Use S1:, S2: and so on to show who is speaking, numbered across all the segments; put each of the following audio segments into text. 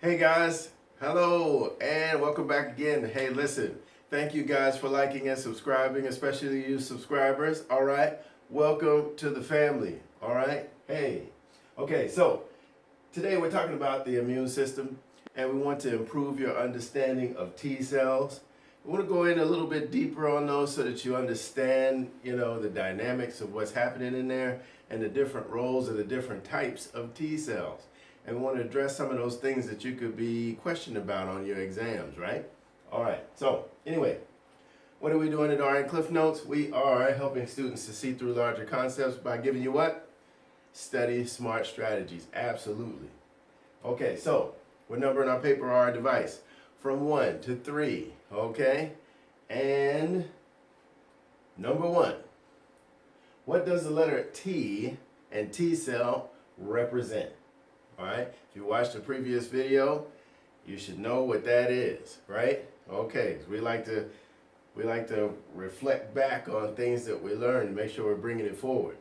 S1: Hey guys, hello and welcome back again. Hey, listen, thank you guys for liking and subscribing, especially you subscribers. All right, welcome to the family. All right, hey, okay, so today we're talking about the immune system and we want to improve your understanding of T cells. We want to go in a little bit deeper on those so that you understand, the dynamics of what's happening in there and the different roles of the different types of T cells. And we want to address some of those things that you could be questioned about on your exams, right? All right, so anyway, what are we doing at Arncliffe Notes? We are helping students to see through larger concepts by giving you what? Study smart strategies, absolutely. Okay, so what number in our paper or our device? From 1 to 3, okay? And number 1, what does the letter T and T cell represent? All right, if you watched the previous video, you should know what that is, right? Okay, so we like to reflect back on things that we learned and make sure we're bringing it forward.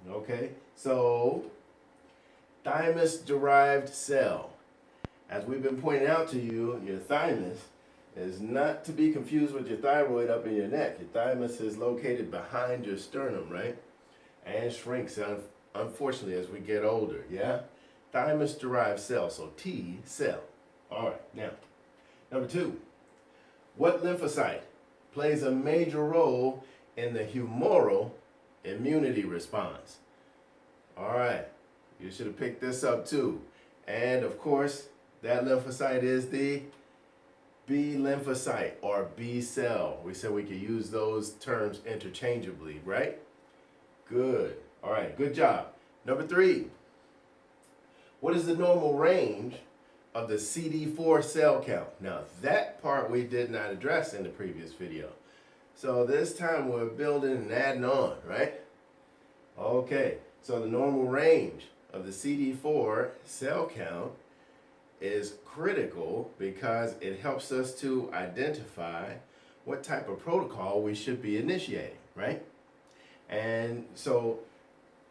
S1: Okay, so thymus derived cell. As we've been pointing out to you, your thymus is not to be confused with your thyroid up in your neck. Your thymus is located behind your sternum, right? And shrinks, unfortunately, as we get older, yeah? Thymus derived cell, so T cell. All right, now, number 2, what lymphocyte plays a major role in the humoral immunity response? All right, you should have picked this up too. And of course, that lymphocyte is the B lymphocyte or B cell. We said we could use those terms interchangeably, right? Good. All right, good job. Number 3. What is the normal range of the CD4 cell count? Now that part we did not address in the previous video. So this time we're building and adding on, right? Okay, so the normal range of the CD4 cell count is critical because it helps us to identify what type of protocol we should be initiating, right? And so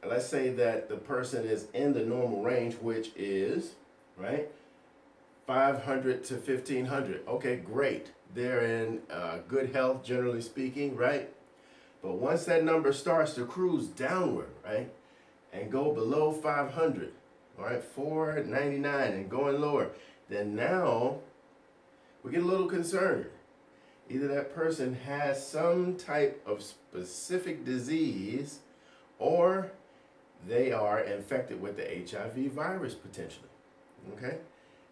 S1: let's say that the person is in the normal range, which is, right, 500 to 1500. Okay, great. They're in good health, generally speaking, right? But once that number starts to cruise downward, right, and go below 500, all right, 499 and going lower, then now we get a little concerned. Either that person has some type of specific disease or they are infected with the HIV virus potentially, okay?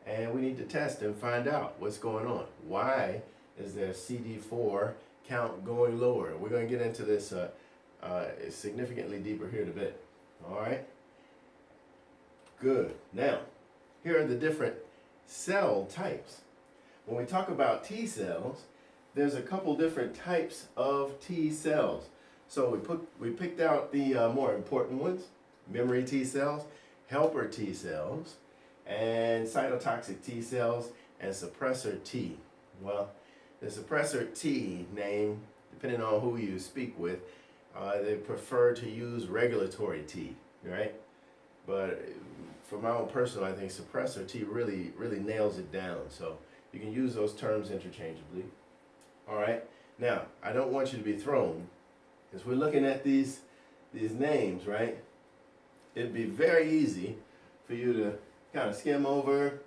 S1: And we need to test and find out what's going on. Why is their CD4 count going lower? We're going to get into this significantly deeper here in a bit, all right? Good. Now, here are the different cell types. When we talk about T cells, there's a couple different types of T cells. So we picked out the more important ones: memory T cells, helper T cells, and cytotoxic T cells, and suppressor T. Well, the suppressor T name, depending on who you speak with, they prefer to use regulatory T, right? But for my own personal, I think suppressor T really nails it down. So you can use those terms interchangeably. All right. Now, I don't want you to be thrown, because we're looking at these names, right? It'd be very easy for you to kind of skim over,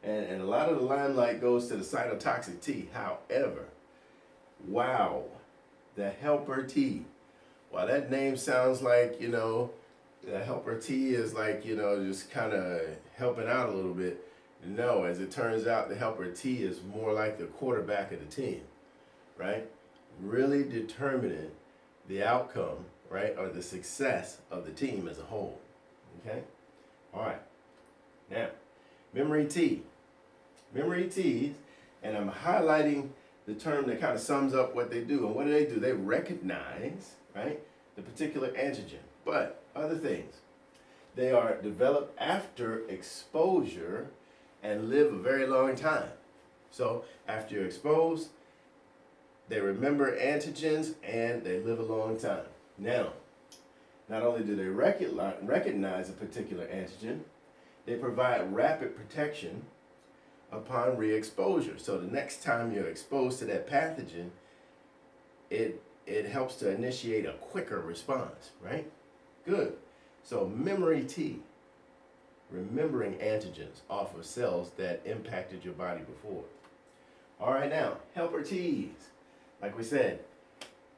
S1: and a lot of the limelight goes to the cytotoxic T. However, wow, the helper T. While that name sounds like, the helper T is like, just kind of helping out a little bit. No, as it turns out, the helper T is more like the quarterback of the team, right? Really determining the outcome, right, or the success of the team as a whole, okay? All right, now, memory T. Memory T's, and I'm highlighting the term that kind of sums up what they do. And what do? They recognize, right, the particular antigen. But other things, they are developed after exposure and live a very long time. So after you're exposed, they remember antigens and they live a long time. Now, not only do they recognize a particular antigen, they provide rapid protection upon re-exposure. So the next time you're exposed to that pathogen, it helps to initiate a quicker response, right? Good. So memory T, remembering antigens off of cells that impacted your body before. All right, now, helper Ts. Like we said,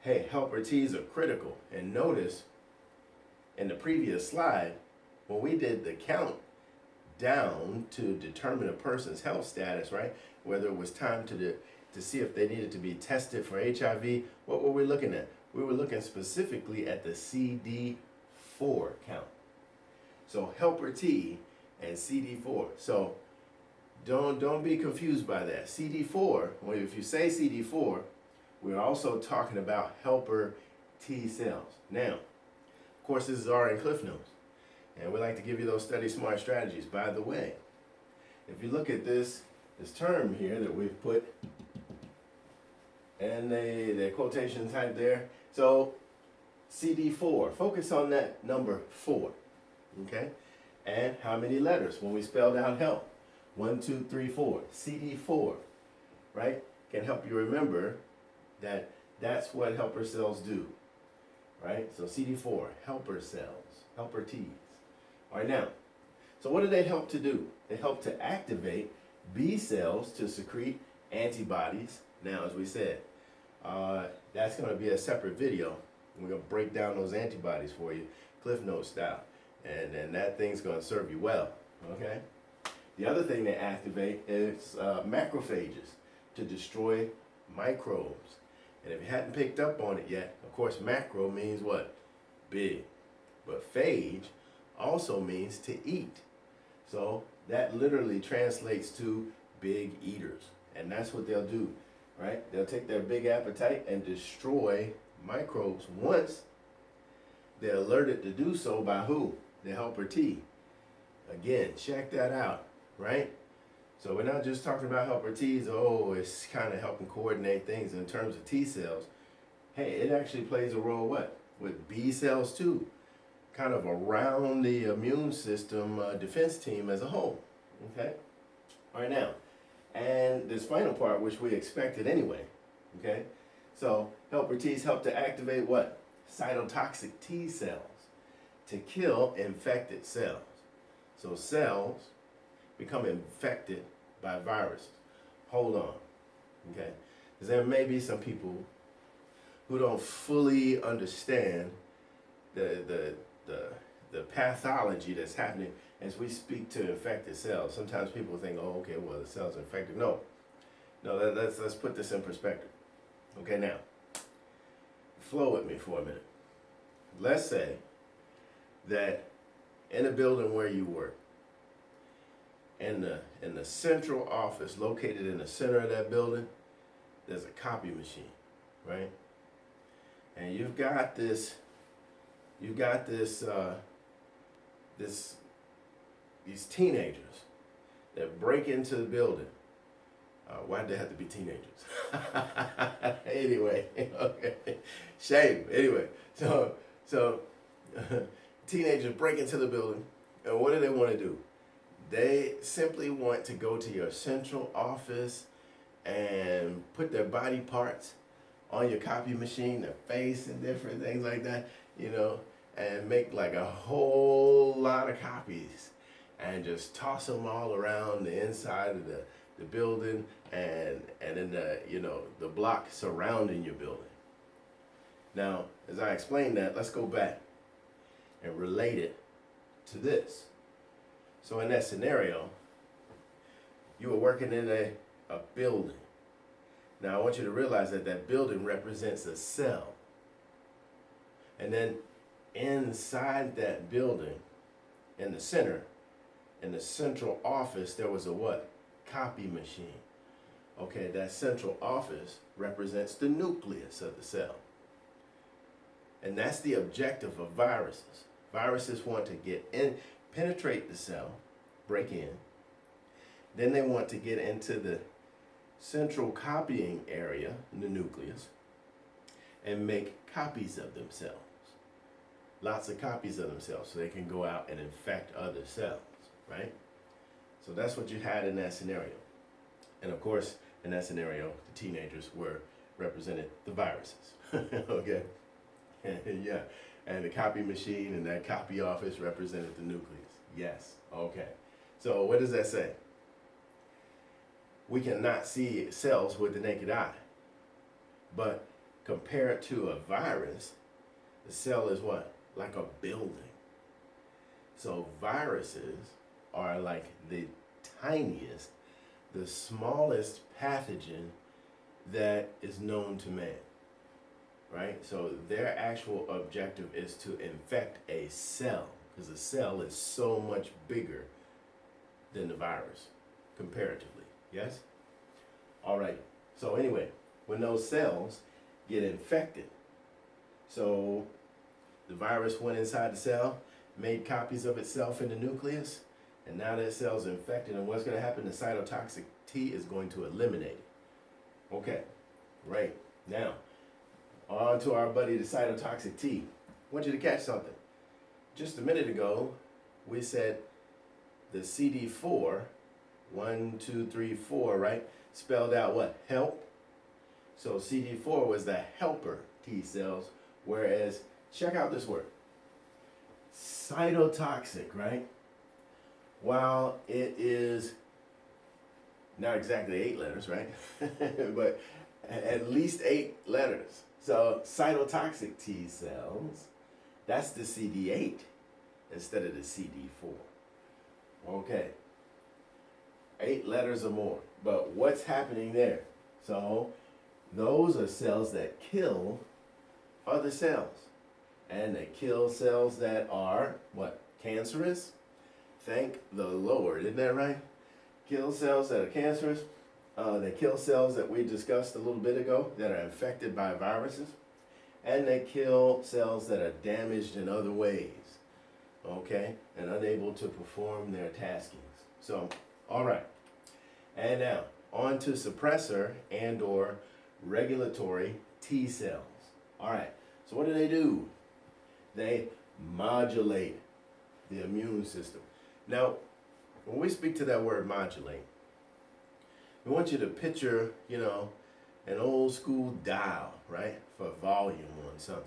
S1: hey, helper Ts are critical. And notice in the previous slide, when we did the count down to determine a person's health status, right? Whether it was time to see if they needed to be tested for HIV, what were we looking at? We were looking specifically at the CD4 count. So helper T and CD4. So don't be confused by that. CD4, well, if you say CD4, we're also talking about helper T cells. Now, of course, this is Arncliffe Notes, and we like to give you those study smart strategies. By the way, if you look at this term here that we've put and the quotation type there, so CD4, focus on that number 4, okay? And how many letters when we spelled out health? 1, 2, 3, 4. CD4, right? Can help you remember that that's what helper cells do, right? So CD4, helper cells, helper Ts. All right, now, so what do they help to do? They help to activate B cells to secrete antibodies. Now, as we said, that's going to be a separate video. We're going to break down those antibodies for you, Cliff Note style. And that thing's going to serve you well, okay? The other thing they activate is macrophages to destroy microbes. And if you hadn't picked up on it yet, of course, macro means what? Big. But phage also means to eat. So that literally translates to big eaters. And that's what they'll do, right? They'll take their big appetite and destroy microbes once they're alerted to do so by who? The helper T. Again, check that out, right? So we're not just talking about helper Ts, oh, it's kind of helping coordinate things in terms of T cells. Hey, it actually plays a role what? With B cells too, kind of around the immune system defense team as a whole, okay? All right, now, and this final part, which we expected anyway, okay? So helper Ts help to activate what? Cytotoxic T cells to kill infected cells. So cells become infected by viruses. Hold on, okay? Because there may be some people who don't fully understand the pathology that's happening as we speak to infected cells. Sometimes people think, oh, okay, well, the cell's infected. No, let's put this in perspective. Okay, now, flow with me for a minute. Let's say that in a building where you work, in the central office located in the center of that building, there's a copy machine, right? And you've got these teenagers that break into the building. Why'd they have to be teenagers? Anyway, okay, shame. Anyway, so teenagers break into the building, and what do they want to do? They simply want to go to your central office and put their body parts on your copy machine, their face and different things like that, you know, and make like a whole lot of copies and just toss them all around the inside of the building and in the, you know, the block surrounding your building. Now, as I explained that, let's go back and relate it to this. So in that scenario, you were working in a building. Now I want you to realize that that building represents a cell. And then inside that building, in the center, in the central office, there was a what? Copy machine. Okay, that central office represents the nucleus of the cell. And that's the objective of viruses. Viruses want to get in, penetrate the cell, break in. Then they want to get into the central copying area, the nucleus, and make copies of themselves. Lots of copies of themselves so they can go out and infect other cells, right? So that's what you had in that scenario. And of course, in that scenario, the teenagers were represented the viruses. Okay? And yeah, and the copy machine and that copy office represented the nucleus. Yes. Okay. So what does that say? We cannot see cells with the naked eye. But compared to a virus, the cell is what? Like a building. So viruses are like the tiniest, the smallest pathogen that is known to man, right? So their actual objective is to infect a cell, because a cell is so much bigger than the virus, comparatively, yes? All right, so anyway, when those cells get infected, so the virus went inside the cell, made copies of itself in the nucleus, and now that cell's infected, and what's going to happen? The cytotoxic T is going to eliminate it. Okay, right. Now, on to our buddy, the cytotoxic T. I want you to catch something. Just a minute ago, we said the CD4, 1, 2, 3, 4, right? Spelled out what? Help. So CD4 was the helper T cells, whereas, check out this word. Cytotoxic, right? While it is not exactly 8 letters, right? But at least 8 letters. So cytotoxic T cells, that's the CD8 instead of the CD4. Okay. 8 letters or more. But what's happening there? So those are cells that kill other cells. And they kill cells that are, what, cancerous? Thank the Lord, isn't that right? Kill cells that are cancerous. They kill cells that we discussed a little bit ago that are infected by viruses. And they kill cells that are damaged in other ways, okay, and unable to perform their taskings. So, all right. And now, on to suppressor and or regulatory T cells. All right, so what do? They modulate the immune system. Now, when we speak to that word modulate, we want you to picture, an old school dial, right, for volume on something,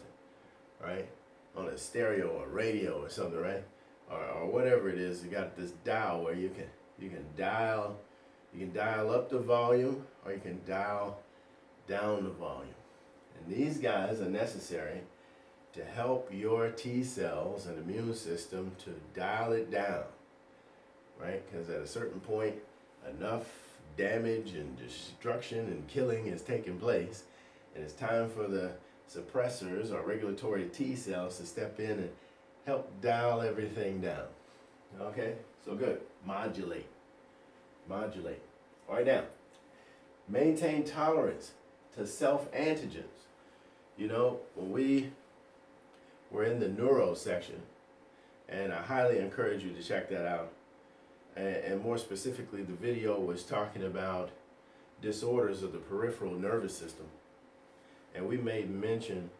S1: right, on a stereo or radio or something, right, or whatever it is. You got this dial where you can dial up the volume, or you can dial down the volume, and these guys are necessary to help your T cells and immune system to dial it down, right? Because at a certain point, enough damage and destruction and killing has taken place, and it's time for the suppressors or regulatory T cells to step in and help dial everything down. Okay, so good. Modulate. All right, now, maintain tolerance to self-antigens. When we were in the neuro section, and I highly encourage you to check that out. And more specifically, the video was talking about disorders of the peripheral nervous system. And we made mention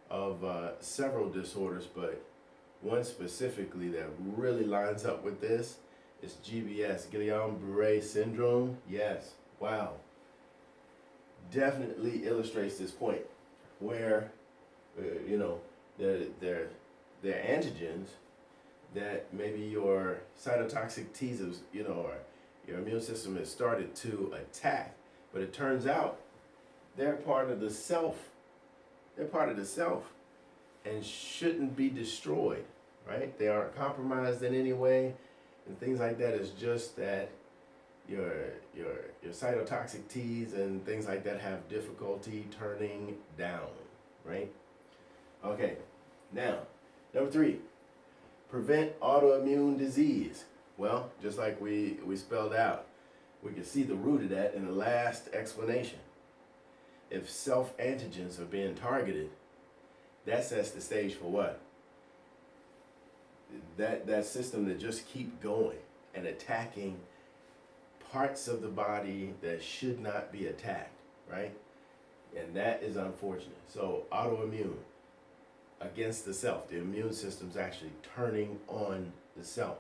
S1: of several disorders, but one specifically that really lines up with this is GBS, Guillain-Barré syndrome. Yes, wow. Definitely illustrates this point where, they're antigens that maybe your cytotoxic T cells, or your immune system has started to attack. But it turns out they're part of the self. They're part of the self and shouldn't be destroyed, right? They aren't compromised in any way, and things like that. Is just that your cytotoxic T's and things like that have difficulty turning down, right? Okay, now, number 3. Prevent autoimmune disease. Well, just like we spelled out, we can see the root of that in the last explanation. If self-antigens are being targeted, that sets the stage for what? That system that just keep going and attacking parts of the body that should not be attacked, right? And that is unfortunate. So autoimmune, against the self. The immune system's actually turning on the self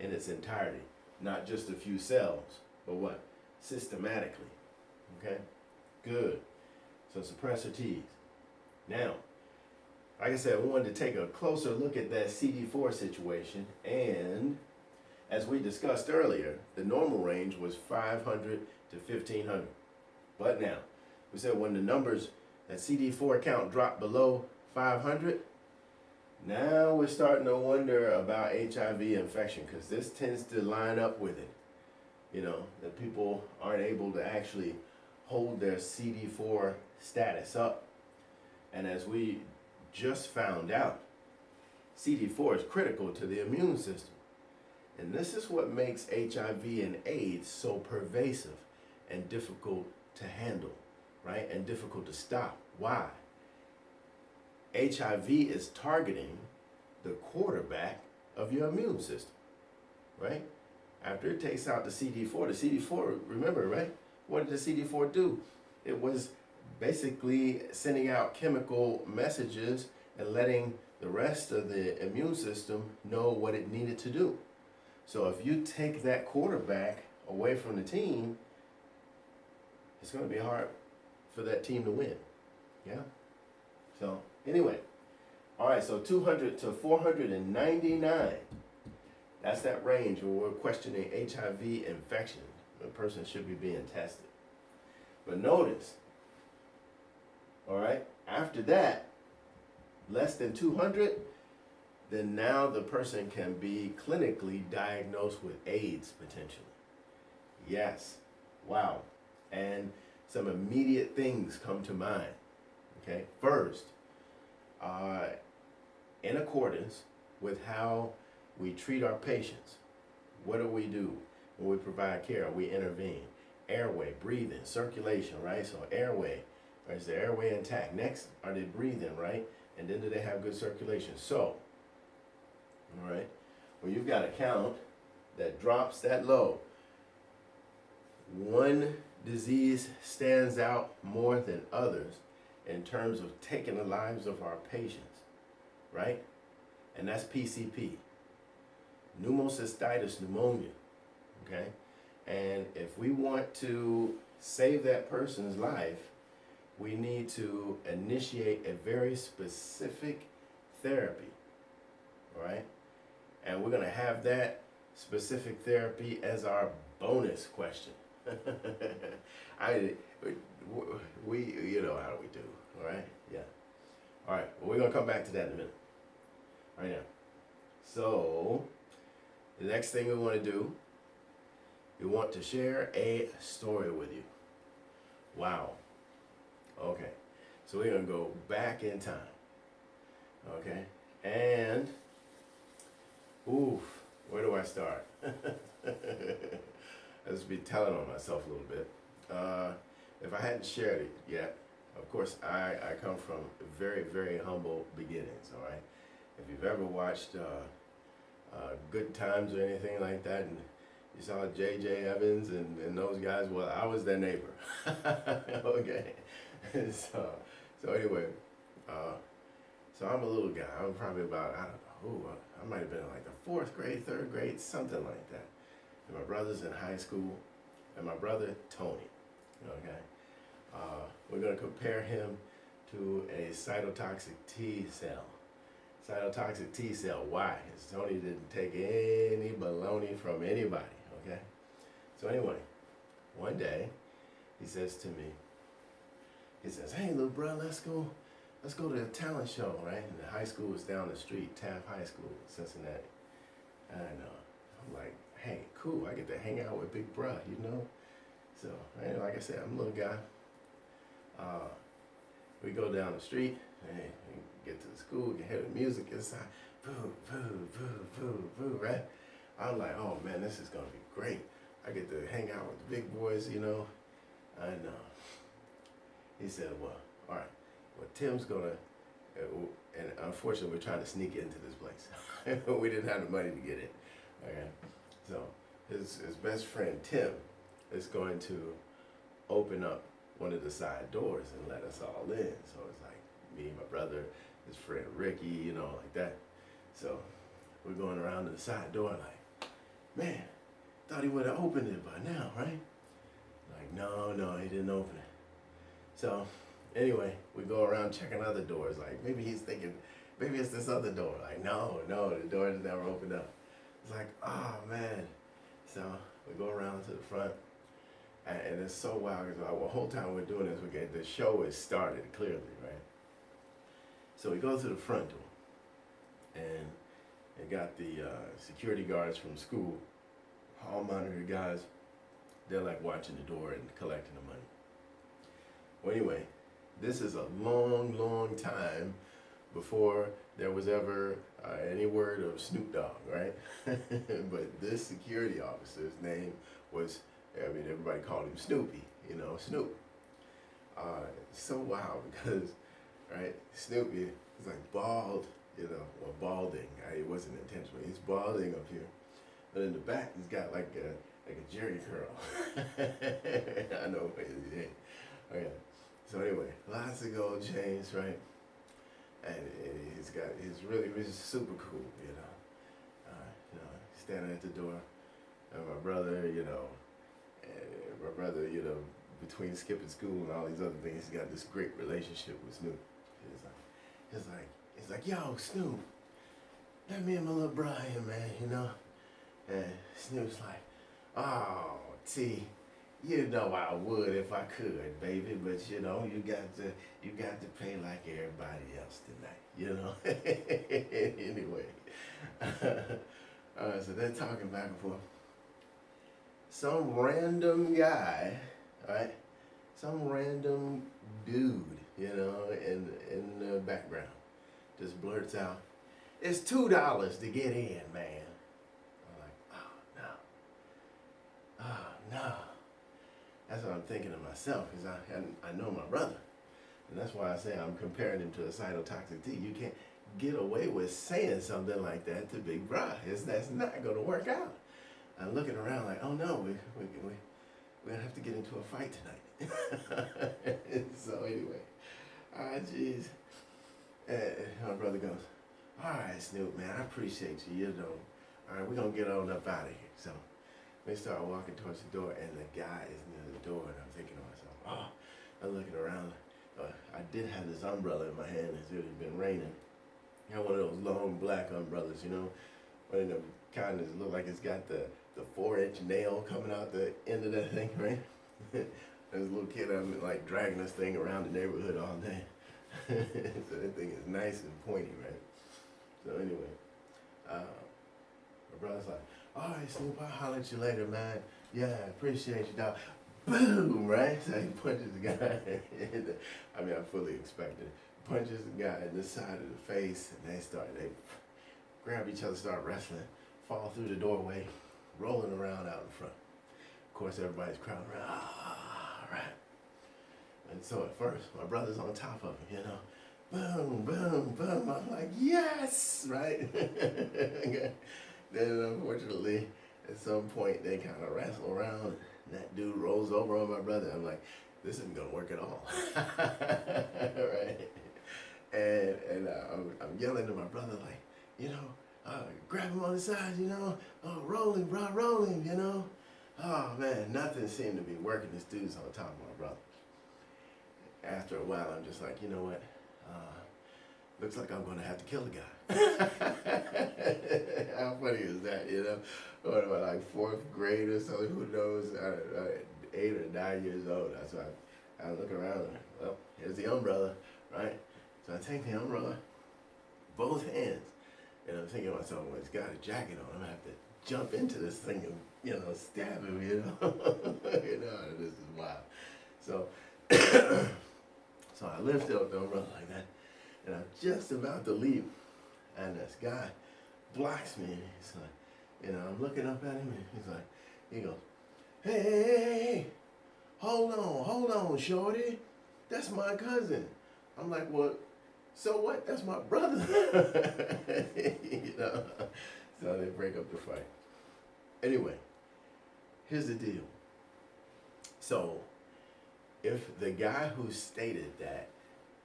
S1: in its entirety. Not just a few cells, but what? systematically. Okay, good. So suppressor T's. Now, like I said, we wanted to take a closer look at that CD4 situation, and as we discussed earlier, the normal range was 500 to 1500. But now, we said when the numbers, that CD4 count dropped below 500, now we're starting to wonder about HIV infection, because this tends to line up with it. You know, that people aren't able to actually hold their CD4 status up. And as we just found out, CD4 is critical to the immune system. And this is what makes HIV and AIDS so pervasive and difficult to handle, right? And difficult to stop. Why? HIV is targeting the quarterback of your immune system, right? After it takes out the CD4, remember, right? What did the CD4 do? It was basically sending out chemical messages and letting the rest of the immune system know what it needed to do. So if you take that quarterback away from the team, it's going to be hard for that team to win. Yeah? So anyway, all right, so 200 to 499. That's that range where we're questioning HIV infection. The person should be being tested. But notice, all right, after that, less than 200, then now the person can be clinically diagnosed with AIDS potentially. Yes, wow. And some immediate things come to mind. Okay, first, in accordance with how we treat our patients, what do we do when we provide care? We intervene. Airway, breathing, circulation, right? So airway, is the airway intact? Next, are they breathing, right? And then do they have good circulation? So, all right, well, you've got a count that drops that low. One disease stands out more than others in terms of taking the lives of our patients, right? And that's PCP, pneumocystitis pneumonia, okay? And if we want to save that person's life, we need to initiate a very specific therapy, all right? And we're gonna have that specific therapy as our bonus question. We, you know how we do, all right? Yeah. All right, well, we're gonna come back to that in a minute. Right now. So, the next thing we wanna do, we want to share a story with you. Wow. Okay, so we're gonna go back in time. Okay, and oof, where do I start? I'll just be telling on myself a little bit. If I hadn't shared it yet, of course, I come from very, very humble beginnings. All right, if you've ever watched Good Times or anything like that, and you saw J.J. Evans and those guys, well, I was their neighbor. Okay. So anyway, so I'm a little guy. I'm probably about, I don't know, I might have been like the 4th grade, 3rd grade, something like that. And my brother's in high school, and my brother, Tony, okay? We're gonna compare him to a cytotoxic T cell. Cytotoxic T cell, why? Because Tony didn't take any baloney from anybody, okay? So anyway, one day, he says to me, he says, hey, little bro, let's go to the talent show, right? And the high school was down the street, Taft High School, Cincinnati. And I'm like, hey, cool, I get to hang out with big bro, you know? So, right, like I said, I'm a little guy. We go down the street, and we get to the school, you hear the music inside, boo, boo, boo, boo, boo, right? I'm like, oh man, this is gonna be great. I get to hang out with the big boys, you know? And he said, well, all right, well, Tim's gonna, and unfortunately, we're trying to sneak into this place. We didn't have the money to get in, okay? So his best friend, Tim, is going to open up one of the side doors and let us all in. So it's like me, my brother, his friend Ricky, you know, like that. So we're going around to the side door like, man, thought he would have opened it by now, right? Like, no, he didn't open it. So anyway, we go around checking other doors. Like, maybe he's thinking, maybe it's this other door. Like, no, the door has never opened up. It's like, oh man. So we go around to the front, and it's so wild because the whole time we're doing this, the show is started clearly, right? So we go to the front door, and they got the security guards from school, hall monitor guys. They're like watching the door and collecting the money. Well, anyway, this is a long time before there was ever any word of Snoop Dogg, right? But this security officer's name was, everybody called him Snoopy, Snoop. So wild because, right, Snoopy is like bald, or balding. It wasn't intentional. He's balding up here. But in the back, he's got like a Jerry curl. I know. Okay. So anyway, lots of gold chains, right? And he's really super cool, standing at the door. And my brother, between skipping school and all these other things, he's got this great relationship with Snoop. He's like, yo, Snoop, let me and my little Brian, man, And Snoop's like, oh, T, I would if I could, baby, but you got to pay like everybody else tonight, Anyway, so they're talking back and forth. Some random guy, right? Some random dude, in the background, just blurts out, "It's $2 to get in, man." I'm like, oh no. That's what I'm thinking to myself, because I know my brother. And that's why I say I'm comparing him to a cytotoxic T. You can't get away with saying something like that to Big Bro. That's not going to work out. I'm looking around like, oh no, we're going to have to get into a fight tonight. So anyway, jeez. My brother goes, all right, Snoop, man, I appreciate you, All right, we're going to get on up out of here. So we start walking towards the door, and the guy is near the door, and I'm thinking to myself, I'm looking around. I did have this umbrella in my hand. It's really been raining. I had one of those long black umbrellas, one of them kind that look like it's got the 4-inch nail coming out the end of that thing, right? As a little kid, I'm like dragging this thing around the neighborhood all day. So that thing is nice and pointy, right? So anyway, my brother's like, all right, Snoop, I'll holler at you later, man. Yeah, appreciate you, dog. Boom, right? So he punches the guy. I fully expected it. Punches the guy in the side of the face, and they grab each other, start wrestling, fall through the doorway, rolling around out in front. Of course, everybody's crowding around. All right. And so at first, my brother's on top of him, Boom, boom, boom. I'm like, yes, right? Then unfortunately, at some point, they kind of wrestle around, and that dude rolls over on my brother. I'm like, this isn't gonna work at all. Right? And I'm yelling to my brother like, grab him on the side, roll him, bro, roll him, Oh man, nothing seemed to be working. This dude's on top of my brother. After a while, I'm just like, you know what? Looks like I'm gonna have to kill the guy. How funny is that, What am I, like 4th grade or something? Who knows? 8 or 9 years old. That's why I look around and, well, here's the umbrella, right? So I take the umbrella, both hands, and I'm thinking to myself, well, he's got a jacket on. I'm gonna have to jump into this thing and, stab him, This is wild. So, so I lift up the umbrella like that, and I'm just about to leave, and this guy blocks me, and he's like, I'm looking up at him, and he goes, hey, hold on, shorty, that's my cousin. I'm like, well, so what? That's my brother. So they break up the fight. Anyway, here's the deal. So, if the guy who stated that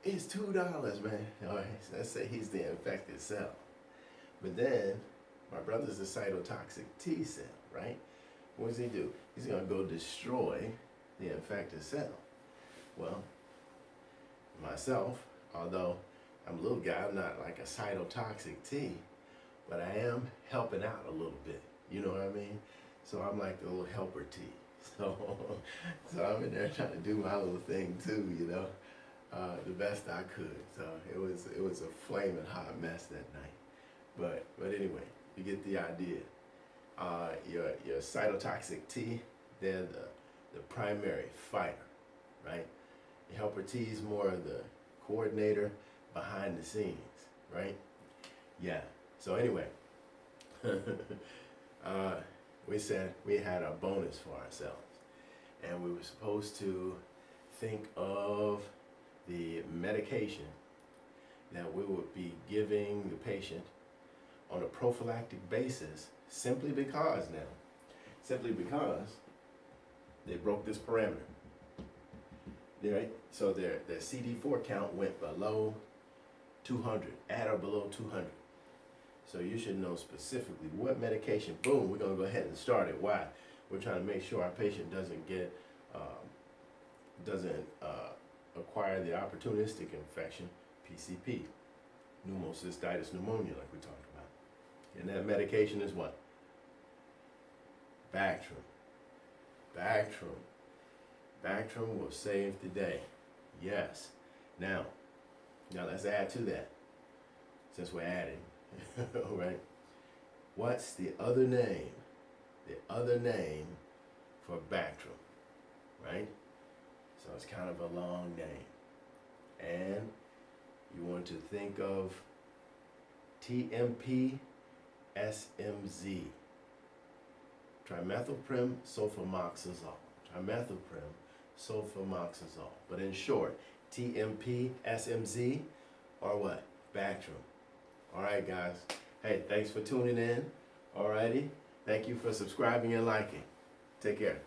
S1: is $2, man, all right, so let's say he's the infected cell. But then, my brother's a cytotoxic T cell, right? What does he do? He's going to go destroy the infected cell. Well, myself, although I'm a little guy, I'm not like a cytotoxic T, but I am helping out a little bit. You know what I mean? So I'm like the little helper T. So, so I'm in there trying to do my little thing too, you know, the best I could. So it was a flaming hot mess that night. But anyway, you get the idea. Your cytotoxic T, they're the primary fighter, right? Your helper T is more of the coordinator behind the scenes, right? Yeah. So anyway, we said we had a bonus for ourselves, and we were supposed to think of the medication that we would be giving the patient on a prophylactic basis, simply because they broke this parameter. Right? So their CD4 count went below 200, at or below 200. So you should know specifically what medication. Boom, we're gonna go ahead and start it. Why? We're trying to make sure our patient doesn't get acquire the opportunistic infection, PCP, pneumocystitis pneumonia, like we talked about. And that medication is what? Bactrim. Bactrim. Bactrim will save the day. Yes. Now let's add to that, since we're adding. All right. What's the other name? The other name for Bactrim, right? So it's kind of a long name. And you want to think of TMP SMZ. Trimethylprim sulfamoxazole. Trimethylprim sulfamoxazole. But in short, TMP SMZ, or what? Bactrim. All right, guys. Hey, thanks for tuning in. All righty. Thank you for subscribing and liking. Take care.